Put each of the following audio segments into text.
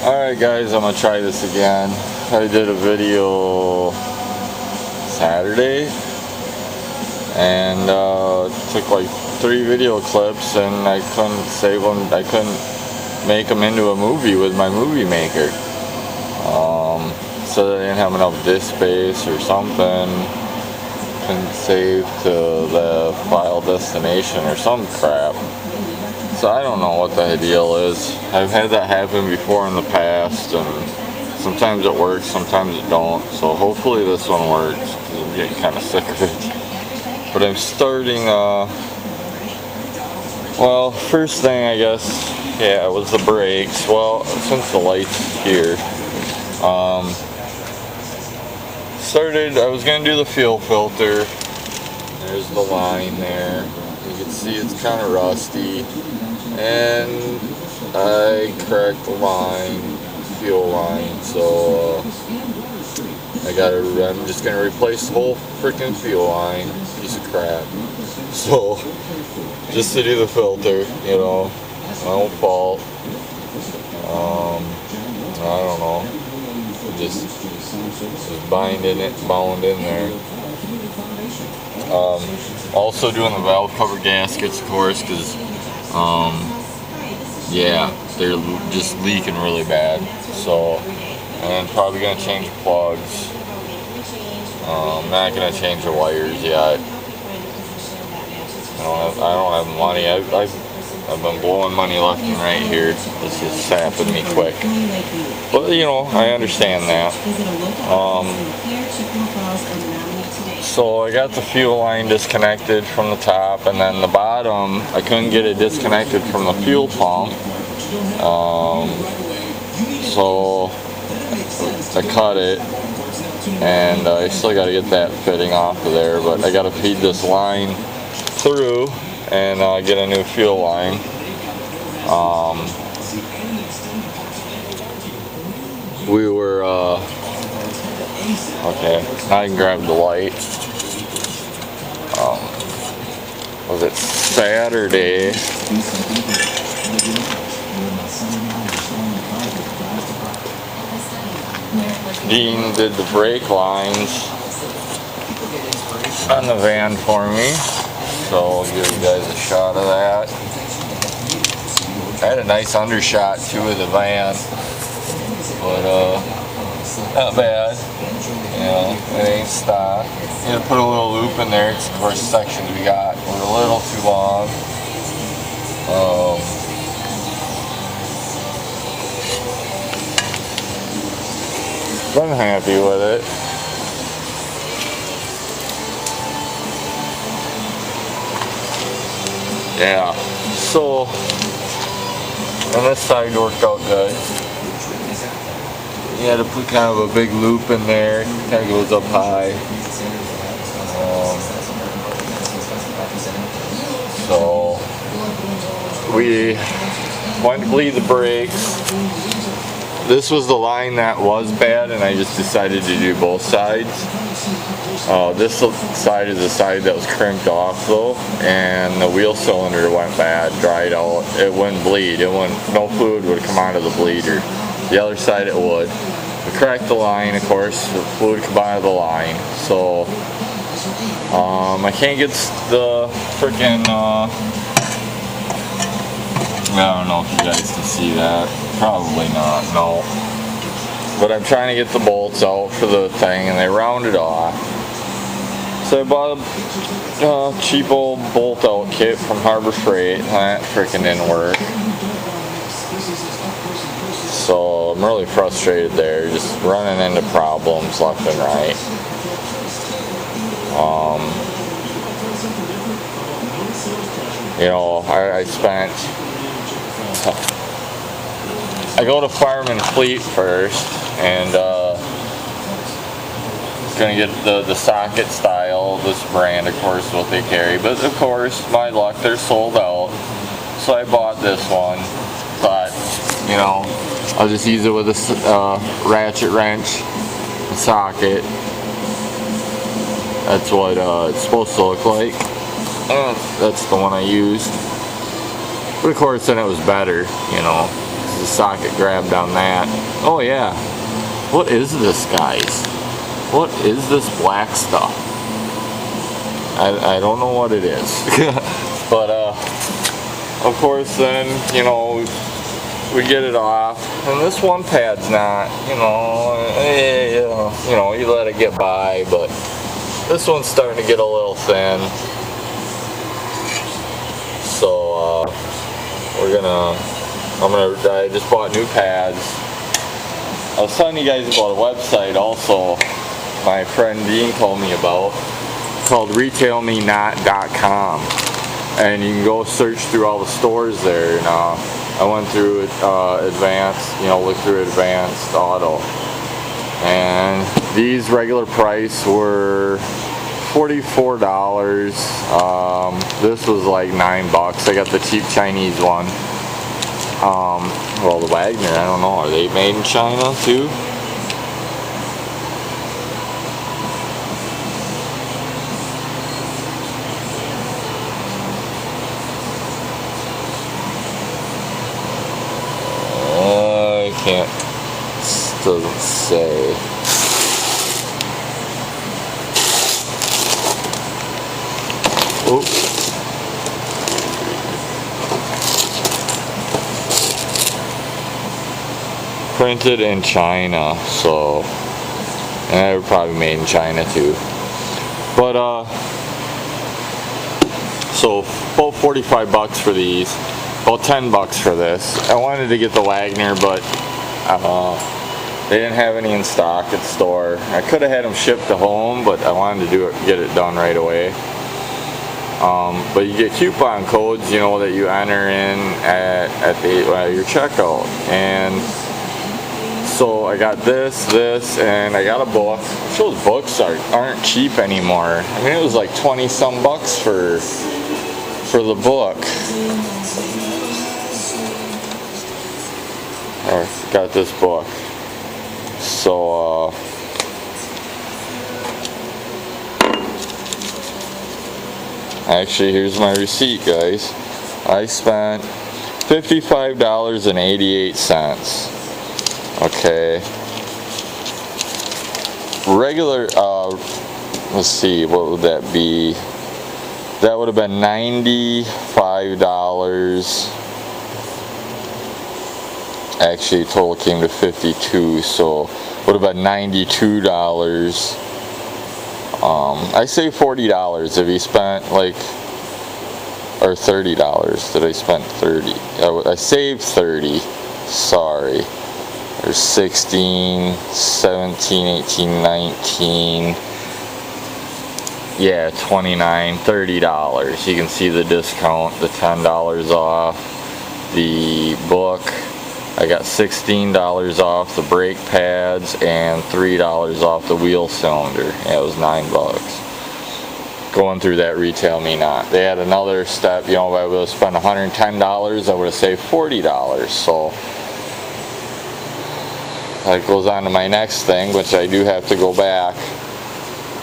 Alright guys, I'm gonna try this again. I did a video Saturday and took like 3 video clips and I couldn't save them. I couldn't make them into a movie with my movie maker. So I didn't have enough disk space or something. Couldn't save to the file destination or some crap. So I don't know what the deal is. I've had that happen before in the past, and sometimes it works, sometimes it don't. So hopefully this one works, because I'm getting kind of sick of it. But I'm starting, well, first thing I guess, yeah, was the brakes. Well, since the light's here, I was going to do the fuel filter. There's the line there. You can see it's kind of rusty. And I cracked the line, fuel line, so I'm just going to replace the whole freaking fuel line. Piece of crap. So, just to do the filter, you know, my own fault. I don't know. Just bound in there. Also doing the valve cover gaskets, of course, because yeah, they're just leaking really bad. So, and probably gonna change the plugs. I'm not gonna change the wires yet. I don't have money. I've been blowing money left and right here. This is sapping me quick. But you know, I understand that. So I got the fuel line disconnected from the top, and then the bottom, I couldn't get it disconnected from the fuel pump. So I cut it, and I still got to get that fitting off of there, but I got to feed this line through and get a new fuel line. We were okay, now I can grab the light. Was it Saturday? Dean did the brake lines on the van for me, so I'll give you guys a shot of that. I had a nice undershot too of the van, but not bad. You know, it ain't stock. You know, put a little loop in there. Of course, the sections we got were a little too long. I'm happy with it. Yeah. So, and this side worked out good. You had to put kind of a big loop in there. It kind of goes up high. So we went to bleed the brakes. This was the line that was bad, and I just decided to do both sides. This side is the side that was crimped off though, and the wheel cylinder went bad, dried out. It wouldn't bleed. No fluid would come out of the bleeder. The other side it would. We cracked the line, of course, the fluid come out of the line. So I can't get the freaking I don't know if you guys can see that. Probably not, no. But I'm trying to get the bolts out for the thing, and they rounded off. So I bought a cheap old bolt out kit from Harbor Freight, and that freaking didn't work. So I'm really frustrated there, just running into problems left and right. You know, I go to Fireman Fleet first, and gonna get the socket style, this brand, of course, what they carry. But of course, my luck, they're sold out. So I bought this one. Thought, you know, I'll just use it with a ratchet wrench, a socket. That's what it's supposed to look like. And that's the one I used. But of course, then it was better, you know. the socket grabbed on that. Oh yeah, what is this, guys? What is this black stuff? I don't know what it is. But of course then, you know, we get it off, and this one pad's not, you know, you let it get by, but this one's starting to get a little thin. So I just bought new pads. I was telling you guys about a website also my friend Dean told me about, called retailmenot.com, and you can go search through all the stores there. And I went through advanced, you know, looked through advanced auto, and these regular price were $44. This was like $9. I got the cheap Chinese one. Well, the Wagner, I don't know, are they made in China too? I can't, doesn't say. Oops. Printed in China, so, and they were probably made in China too. But so about $45 for these, about $10 for this. I wanted to get the Wagner, but they didn't have any in stock at the store. I could have had them shipped to home, but I wanted to get it done right away. But you get coupon codes, you know, that you enter in at your checkout, and so I got this, and I got a book. Those books aren't cheap anymore. I mean, it was like 20 some bucks for the book. I got this book. So actually, here's my receipt, guys. I spent $55.88. Okay. Regular, let's see, what would that be? That would have been $95. Actually, total came to $52, so would have been $92. I say $40 if you spent like, or $30. Did I spend 30? I saved 30. Sorry. There's 16, 17, 18, 19. Yeah, $29, $30. You can see the discount, the $10 off the book. I got $16 off the brake pads and $3 off the wheel cylinder. Yeah, it was $9. Going through that Retail Me Not. They had another step, you know, if I would have spent $110, I would have saved $40. So that goes on to my next thing, which I do have to go back.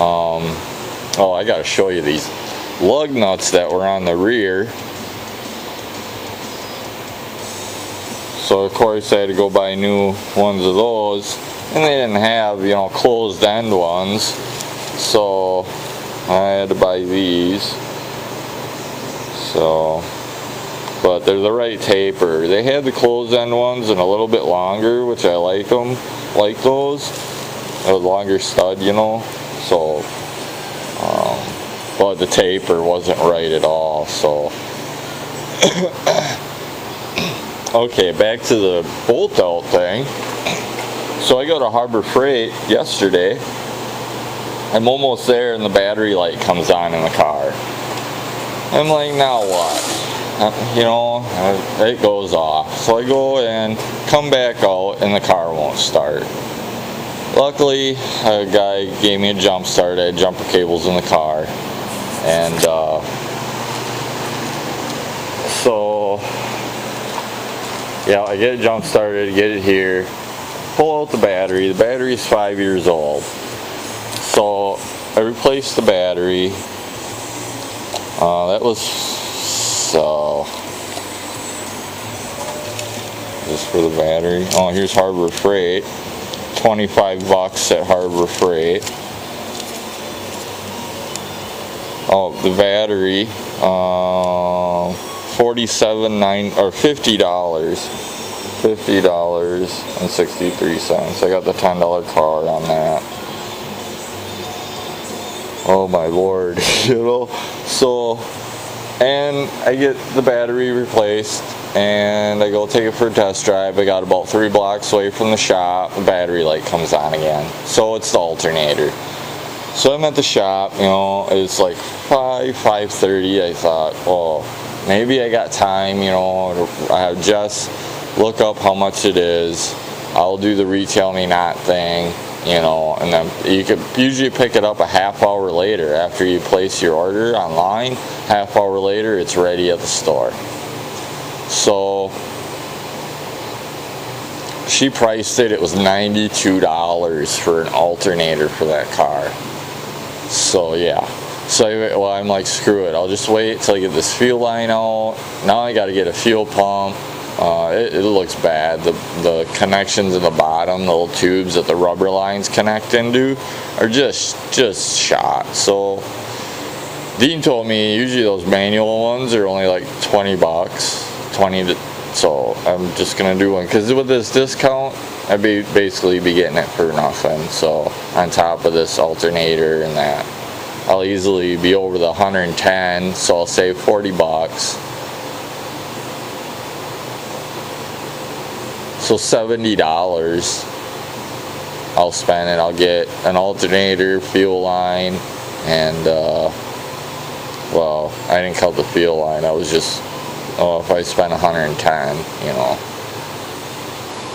Oh, I gotta show you these lug nuts that were on the rear. So of course I had to go buy new ones of those, and they didn't have, you know, closed end ones, so I had to buy these. So, but they're the right taper. They had the closed end ones and a little bit longer, which I like them, like those. A longer stud, you know. So, but the taper wasn't right at all. So, okay, back to the bolt out thing. So I go to Harbor Freight yesterday. I'm almost there, and the battery light comes on in the car. I'm like, now what? You know, it goes off. So I go and come back out, and the car won't start. Luckily, a guy gave me a jump start. I had jumper cables in the car, and so yeah, I get it jump started, get it here, pull out the battery. The battery is 5 years old, so I replaced the battery. That was so. just for the battery. Oh, here's Harbor Freight. 25 bucks at Harbor Freight. Oh, the battery, $47.9 or $50. $50.63. I got the $10 card on that. Oh my lord, you know. So, and I get the battery replaced, and I go take it for a test drive. I got about 3 blocks away from the shop. The battery light comes on again. So it's the alternator. So I'm at the shop, you know, it's like 5:30. I thought, well, maybe I got time, you know, I just look up how much it is. I'll do the retail me not thing, you know, and then you could usually pick it up a half hour later after you place your order online. Half hour later, it's ready at the store. So she priced it. It was $92 for an alternator for that car. So yeah. So well, I'm like, screw it. I'll just wait till I get this fuel line out. Now I got to get a fuel pump. It looks bad. The connections in the bottom, the little tubes that the rubber lines connect into, are just shot. So Dean told me usually those manual ones are only like 20 bucks, 20 to, so I'm just gonna do one because with this discount, I'd basically be getting it for nothing. So on top of this alternator and that, I'll easily be over the 110. So I'll save 40 bucks. So $70 I'll spend it. I'll get an alternator, fuel line, and well, I didn't count the fuel line. I was just, oh, if I spend 110, you know,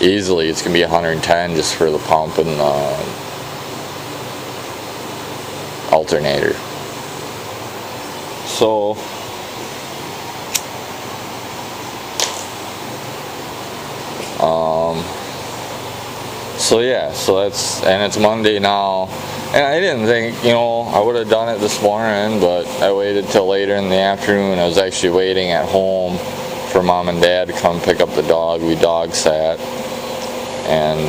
easily it's gonna be 110 just for the pump and the alternator. So yeah, so that's, and it's Monday now, and I didn't think, you know, I would have done it this morning, but I waited till later in the afternoon. I was actually waiting at home for Mom and Dad to come pick up the dog. We dog sat, and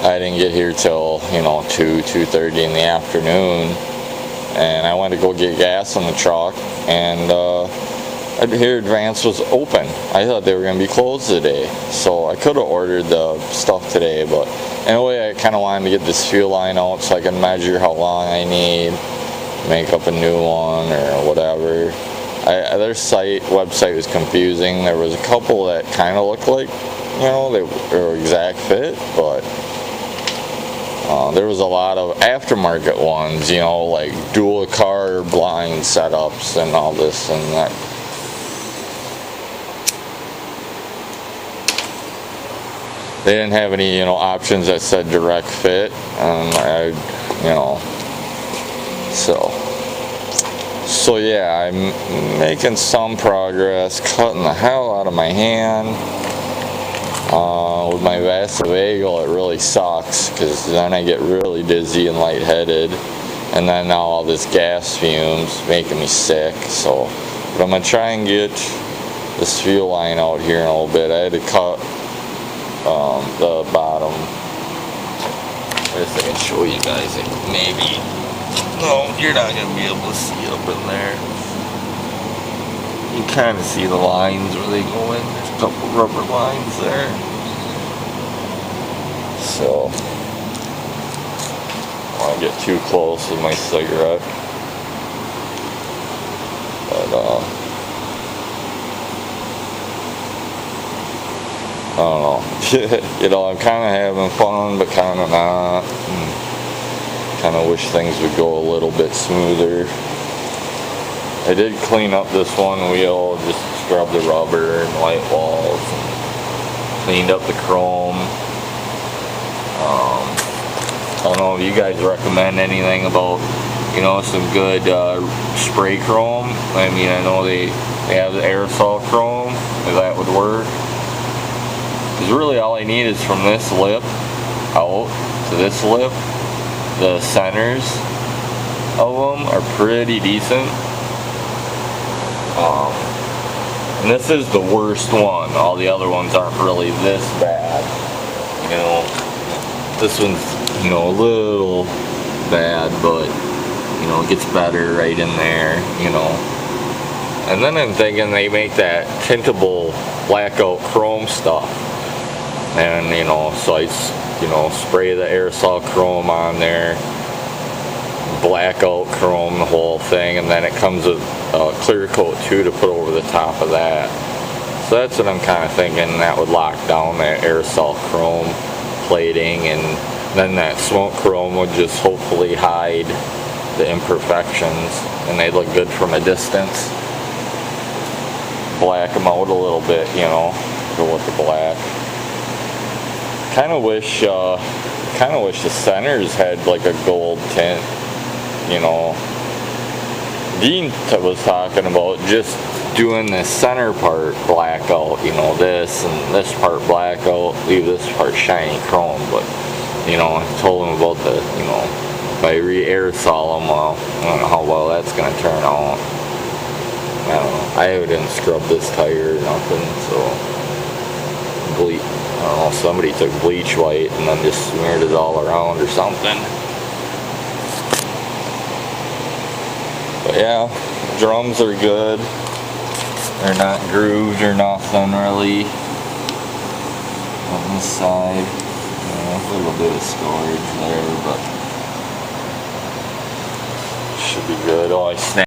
I didn't get here till, you know, 2:30 in the afternoon, and I went to go get gas in the truck, and I hear Advance was open. I thought they were going to be closed today, so I could have ordered the stuff today, but anyway, I kind of wanted to get this fuel line out so I can measure how long I need, make up a new one or whatever. Their website was confusing. There was a couple that kind of looked like, you know, they were exact fit, but there was a lot of aftermarket ones, you know, like dual car blind setups and all this and that. They didn't have any, you know, options that said direct fit, and you know, so yeah, I'm making some progress, cutting the hell out of my hand. With my vasovagal, it really sucks because then I get really dizzy and lightheaded, and then now all this gas fumes making me sick. So, but I'm gonna try and get this fuel line out here in a little bit. I had to cut the bottom. I guess I can show you guys it. Maybe. No, you're not gonna be able to see up in there. You can kind of see the lines where they go in. There's a couple rubber lines there. So, I don't want to get too close with my cigarette. But, I don't know. You know, I'm kind of having fun, but kind of not. Kind of wish things would go a little bit smoother. I did clean up this one wheel, just scrubbed the rubber and white walls, and cleaned up the chrome. I don't know if you guys recommend anything about, you know, some good spray chrome. I mean, I know they have the aerosol chrome, if that would work. Because really all I need is from this lip out to this lip. The centers of them are pretty decent. And this is the worst one. All the other ones aren't really this bad. You know, this one's, you know, a little bad, but, you know, it gets better right in there, you know. And then I'm thinking they make that tintable blackout chrome stuff. And, you know, so I, you know, spray the aerosol chrome on there, blackout chrome, the whole thing, and then it comes with a clear coat too to put over the top of that. So that's what I'm kind of thinking, that would lock down that aerosol chrome plating, and then that smoke chrome would just hopefully hide the imperfections, and they'd look good from a distance. Black them out a little bit, you know, go with the black. Kind of wish the centers had like a gold tint, you know. Dean was talking about just doing the center part blackout, you know, this and this part blackout, leave this part shiny chrome. But, you know, I told him about the, you know, if I re-aerosol them, well, I don't know how well that's going to turn out. I don't know. I didn't scrub this tire or nothing, so bleach. I don't know, somebody took bleach white and then just smeared it all around or something. But yeah, drums are good. They're not grooved or nothing really. On this side, yeah, a little bit of storage there, but should be good. Oh, I snapped